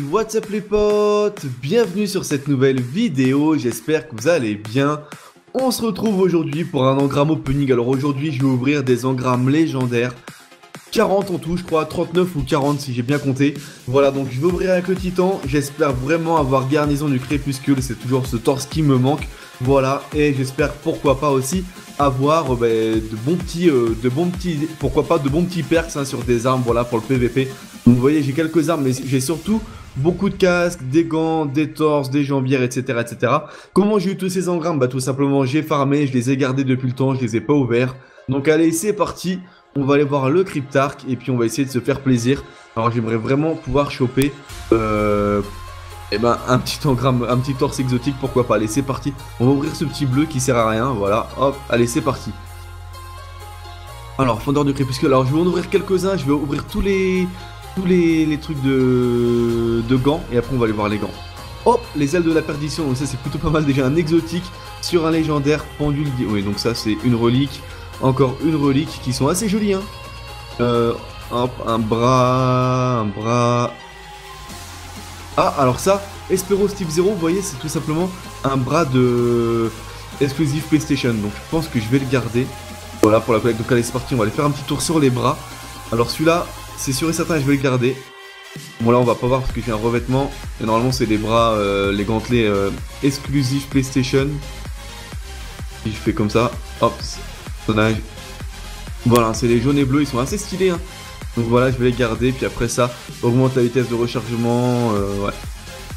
what's up les potes? Bienvenue sur cette nouvelle vidéo, j'espère que vous allez bien. On se retrouve aujourd'hui pour un engramme opening. Alors aujourd'hui je vais ouvrir des engrammes légendaires. 40 en tout je crois, 39 ou 40 si j'ai bien compté. Voilà, donc je vais ouvrir avec le titan. J'espère vraiment avoir garnison du crépuscule, c'est toujours ce torse qui me manque. Voilà, et j'espère pourquoi pas aussi avoir de bons petits, pourquoi pas de bons petits perks hein, sur des armes, voilà, pour le PVP. Donc vous voyez, j'ai quelques armes, mais j'ai surtout beaucoup de casques, des gants, des torses, des jambières, etc. etc. Comment j'ai eu tous ces engrammes? Bah tout simplement, j'ai farmé, je les ai gardés depuis le temps, je les ai pas ouverts. Donc allez, c'est parti, on va aller voir le cryptarque et puis on va essayer de se faire plaisir. Alors j'aimerais vraiment pouvoir choper un petit engramme, un petit torse exotique, pourquoi pas. Allez, c'est parti. On va ouvrir ce petit bleu qui sert à rien, voilà, hop, allez, c'est parti. Alors, fondeur de crépuscule, alors je vais en ouvrir quelques-uns, je vais ouvrir tous les trucs de gants, et après on va aller voir les gants. Hop, les ailes de la perdition, donc ça c'est plutôt pas mal, déjà un exotique sur un légendaire pendule, oui, donc ça c'est une relique, encore une relique, qui sont assez jolies, hein. Hop, un bras... Ah, alors ça, Esperos Type 0, vous voyez, c'est tout simplement un bras de exclusif PlayStation. Donc je pense que je vais le garder. Voilà pour la collecte. Donc allez, c'est parti, on va aller faire un petit tour sur les bras. Alors celui-là, c'est sûr et certain, je vais le garder. Bon là, on va pas voir parce que j'ai un revêtement. Et normalement, c'est les bras, les gantelets exclusifs PlayStation. Si je fais comme ça, hop, personnage. Voilà, c'est les jaunes et bleus, ils sont assez stylés, hein. Donc voilà, je vais les garder, puis après ça, augmente la vitesse de rechargement, ouais.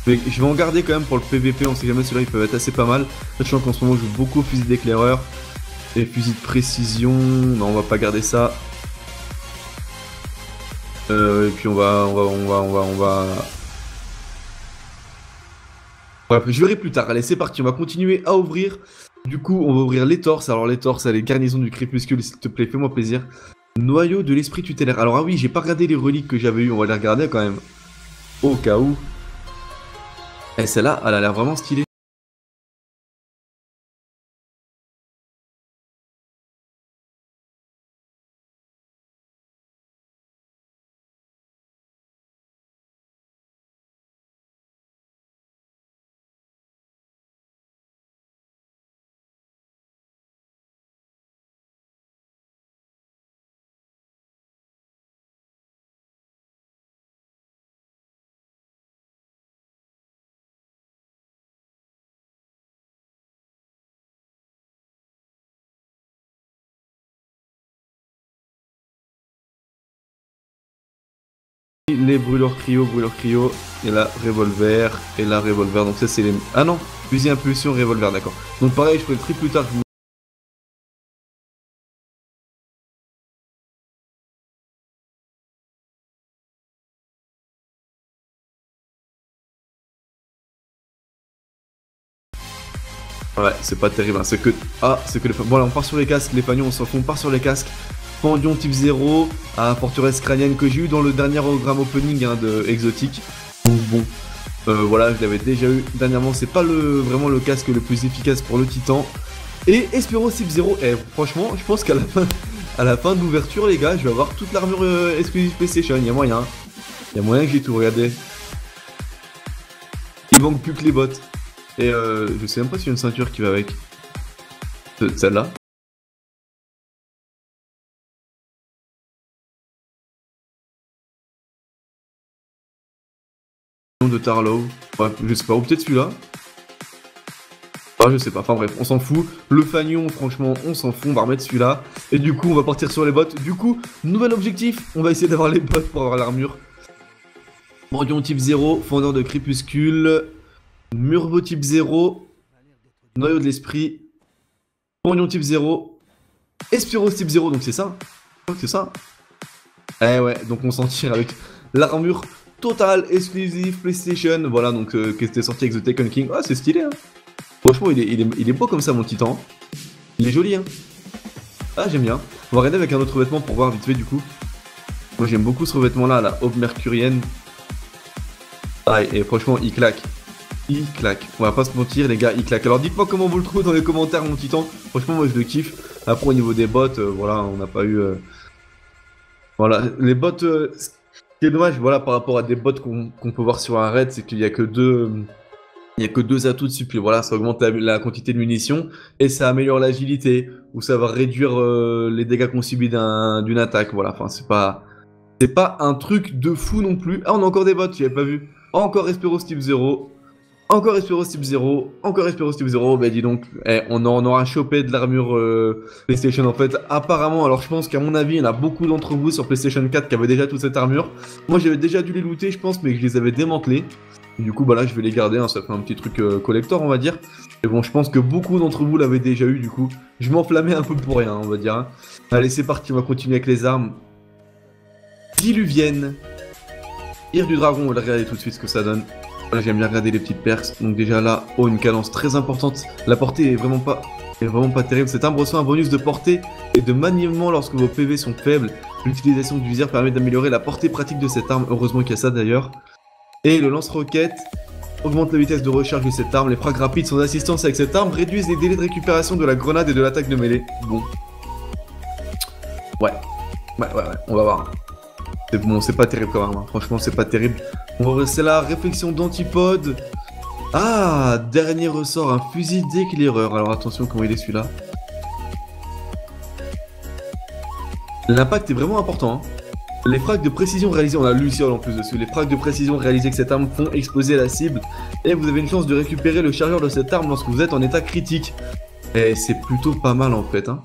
Je vais en garder quand même pour le PVP, on sait jamais, ceux-là ils peuvent être assez pas mal. Sachant qu'en ce moment je joue beaucoup au fusil d'éclaireur et fusil de précision, non on va pas garder ça. Et puis on va... Bref, je verrai plus tard, allez c'est parti, on va continuer à ouvrir. Du coup on va ouvrir les torses, alors les torses, allez, garnison du crépuscule s'il te plaît, fais-moi plaisir. Noyau de l'esprit tutélaire. Alors ah oui, j'ai pas regardé les reliques que j'avais eues, on va les regarder quand même. Au cas où. Et celle-là, elle a l'air vraiment stylée. Les brûleurs cryo, et la revolver, donc ça c'est les... Ah non, fusil impulsion, revolver, d'accord. Donc pareil, je ferai le prix plus tard. Ouais, c'est pas terrible, hein. C'est que... Ah, c'est que les... Bon là, on part sur les casques, les fanions, on s'en fout, on part sur les casques. Pendion type 0, à forteresse crânienne que j'ai eu dans le dernier hologramme opening hein, de exotique. Donc bon, voilà, je l'avais déjà eu dernièrement, c'est pas vraiment le casque le plus efficace pour le titan. Et Esperos type 0, et franchement, je pense qu'à la fin de l'ouverture, les gars, je vais avoir toute l'armure exclusive PlayStation, il y a moyen. Il y a moyen que j'ai tout, regardez. Il manque plus que les bottes. Et je sais même pas s'il y a une ceinture qui va avec. Celle-là. De Tarlow, ouais, je sais pas, ou peut-être celui-là. Ah, je sais pas, enfin bref, on s'en fout. Le fanion, franchement, on s'en fout, on va remettre celui-là. Et du coup, on va partir sur les bottes. Du coup, nouvel objectif, on va essayer d'avoir les bottes pour avoir l'armure. Mordion type 0, fondeur de crépuscule, Murbo type 0, noyau de l'esprit, Mordion type 0, Esperos type 0, donc c'est ça. Je crois que c'est ça. Eh ouais, donc on s'en tire avec l'armure totale exclusive PlayStation. Voilà, donc qui était sorti avec The Taken King. Ah, c'est stylé, hein. Franchement, il est beau comme ça, mon titan. Il est joli, hein. Ah, j'aime bien. On va regarder avec un autre vêtement pour voir vite fait, du coup. Moi, j'aime beaucoup ce revêtement-là, la aube mercurienne. Ah, et franchement, il claque. Il claque. On va pas se mentir, les gars, il claque. Alors, dites-moi comment vous le trouvez dans les commentaires, mon titan. Franchement, moi, je le kiffe. Après, au niveau des bottes, voilà, on n'a pas eu... Voilà, les bottes... qui est dommage, voilà, par rapport à des bots qu'on peut voir sur un raid, c'est qu'il y a que deux. Il n'y a que deux atouts dessus, puis voilà, ça augmente la quantité de munitions et ça améliore l'agilité, ou ça va réduire les dégâts qu'on subit d'une attaque, voilà, enfin c'est pas un truc de fou non plus. Ah, on a encore des bots, j'avais pas vu. Encore Esperos type 0, encore Esperos type 0, encore Esperos type 0, bah dis donc, on aura chopé de l'armure PlayStation en fait, apparemment, alors je pense qu'à mon avis, il y en a beaucoup d'entre vous sur PlayStation 4 qui avaient déjà toute cette armure. Moi j'avais déjà dû les looter je pense, mais je les avais démantelés. Du coup, bah là, je vais les garder, hein, ça fait un petit truc collector, on va dire. Mais bon, je pense que beaucoup d'entre vous l'avaient déjà eu, du coup. Je m'enflammais un peu pour rien, on va dire. Hein. Allez, c'est parti, on va continuer avec les armes. Diluvienne. Ire du dragon, on va regarder tout de suite ce que ça donne. Voilà, j'aime bien regarder les petites perces. Donc déjà là, oh, une cadence très importante. La portée est vraiment pas terrible. Cette arme reçoit un bonus de portée et de maniement lorsque vos PV sont faibles. L'utilisation du viseur permet d'améliorer la portée pratique de cette arme. Heureusement qu'il y a ça d'ailleurs. Et le lance-roquette augmente la vitesse de recharge de cette arme. Les frags rapides sans assistance avec cette arme réduisent les délais de récupération de la grenade et de l'attaque de mêlée. Bon. Ouais, on va voir. C'est bon, c'est pas terrible quand même. Hein. Franchement, c'est pas terrible. On va rester là. Réflexion d'antipode. Ah, dernier ressort, un fusil d'éclaireur. Alors attention, comment il est celui-là. L'impact est vraiment important. Hein. Les frags de précision réalisés, on a Luciole en plus dessus, les frags de précision réalisés avec cette arme font exploser la cible et vous avez une chance de récupérer le chargeur de cette arme lorsque vous êtes en état critique. Et c'est plutôt pas mal en fait. Hein.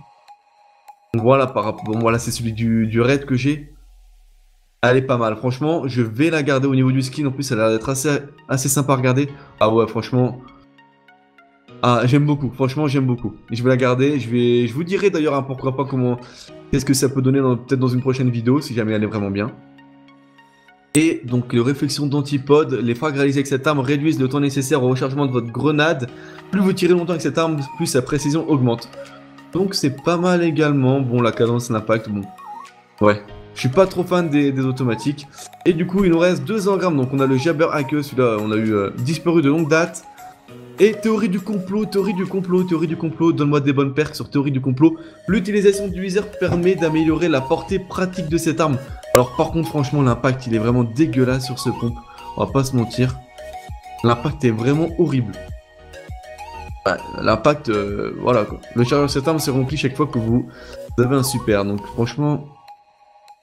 Donc voilà, bon, voilà c'est celui du raid que j'ai. Elle est pas mal, franchement, je vais la garder au niveau du skin, en plus elle a l'air d'être assez sympa à regarder. Ah ouais, franchement... Ah, j'aime beaucoup, franchement j'aime beaucoup. Je vais la garder, je vous dirai d'ailleurs hein, pourquoi pas comment... Qu'est-ce que ça peut donner peut-être dans une prochaine vidéo, si jamais elle est vraiment bien. Et donc les réflexions d'antipode, les frags réalisés avec cette arme réduisent le temps nécessaire au rechargement de votre grenade. Plus vous tirez longtemps avec cette arme, plus sa précision augmente. Donc c'est pas mal également. Bon, la cadence, l'impact, bon. Ouais, je suis pas trop fan des automatiques. Et du coup, il nous reste 2 engrammes. Donc on a le Jabber Hacker, celui-là on a eu disparu de longue date. Et théorie du complot, donne-moi des bonnes perks sur théorie du complot. L'utilisation du viseur permet d'améliorer la portée pratique de cette arme. Alors par contre franchement l'impact il est vraiment dégueulasse sur ce pompe, on va pas se mentir. L'impact est vraiment horrible. Ouais, l'impact, voilà quoi. Le chargeur de cette arme s'est rempli chaque fois que vous avez un super, donc franchement...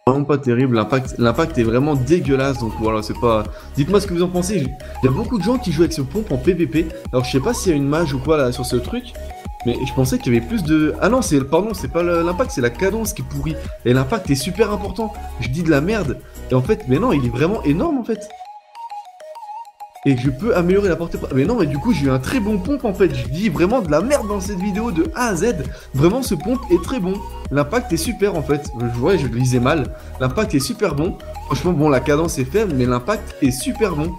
Vraiment pas terrible, l'impact est vraiment dégueulasse, donc voilà, c'est pas... Dites-moi ce que vous en pensez, il y a beaucoup de gens qui jouent avec ce pompe en PVP, alors je sais pas s'il y a une mage ou quoi là sur ce truc, mais je pensais qu'il y avait plus de... Ah non, pardon, c'est pas l'impact, c'est la cadence qui est pourrie, et l'impact est super important, je dis de la merde, et en fait, mais non, il est vraiment énorme en fait. Et je peux améliorer la portée... Mais non, mais du coup, j'ai eu un très bon pompe en fait. Je dis vraiment de la merde dans cette vidéo de A à Z. Vraiment, ce pompe est très bon. L'impact est super en fait. Ouais, je le lisais mal. L'impact est super bon. Franchement, bon, la cadence est faible, mais l'impact est super bon.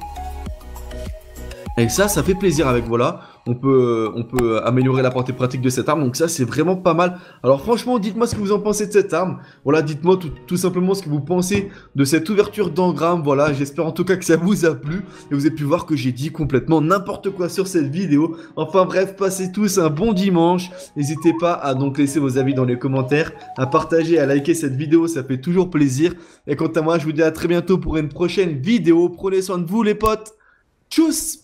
Et ça fait plaisir avec, voilà. On peut améliorer la portée pratique de cette arme, donc ça c'est vraiment pas mal. Alors franchement, dites-moi ce que vous en pensez de cette arme. Voilà, dites-moi tout simplement ce que vous pensez de cette ouverture d'engramme. Voilà, j'espère en tout cas que ça vous a plu. Et vous avez pu voir que j'ai dit complètement n'importe quoi sur cette vidéo. Enfin bref, passez tous un bon dimanche. N'hésitez pas à donc laisser vos avis dans les commentaires, à partager, à liker cette vidéo, ça fait toujours plaisir. Et quant à moi, je vous dis à très bientôt pour une prochaine vidéo. Prenez soin de vous les potes. Tchuss!